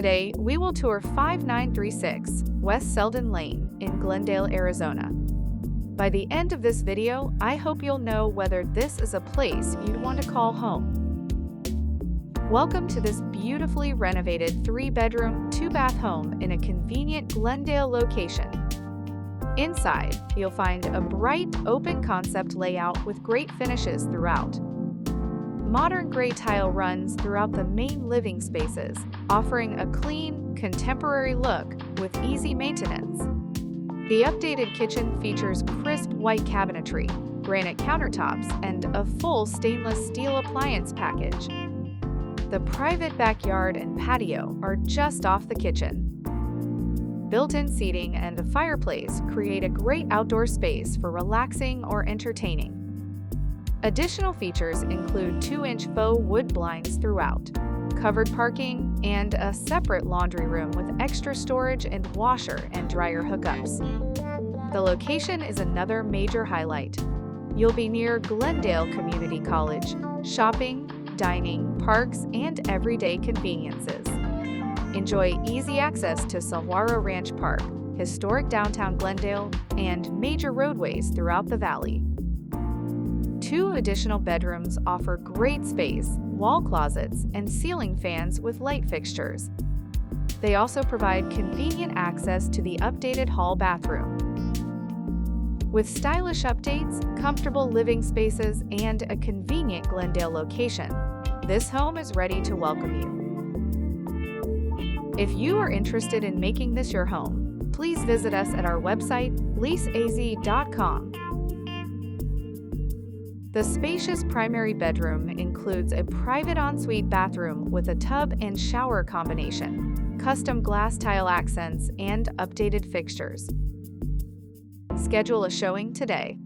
Today, we will tour 5936 West Seldon Lane in Glendale, Arizona. By the end of this video, I hope you'll know whether this is a place you'd want to call home. Welcome to this beautifully renovated 3-bedroom, 2-bath home in a convenient Glendale location. Inside, you'll find a bright, open-concept layout with great finishes throughout. Modern gray tile runs throughout the main living spaces, offering a clean, contemporary look with easy maintenance. The updated kitchen features crisp white cabinetry, granite countertops, and a full stainless steel appliance package. The private backyard and patio are just off the kitchen. Built-in seating and a fireplace create a great outdoor space for relaxing or entertaining. Additional features include 2-inch faux wood blinds throughout, covered parking, and a separate laundry room with extra storage and washer and dryer hookups. The location is another major highlight. You'll be near Glendale Community College, shopping, dining, parks, and everyday conveniences. Enjoy easy access to Sahuaro Ranch Park, historic Downtown Glendale, and major roadways throughout the valley. 2 additional bedrooms offer great space, wall closets, and ceiling fans with light fixtures. They also provide convenient access to the updated hall bathroom. With stylish updates, comfortable living spaces, and a convenient Glendale location, this home is ready to welcome you. If you are interested in making this your home, please visit us at our website, leaseaz.com. The spacious primary bedroom includes a private ensuite bathroom with a tub and shower combination, custom glass tile accents, and updated fixtures. Schedule a showing today.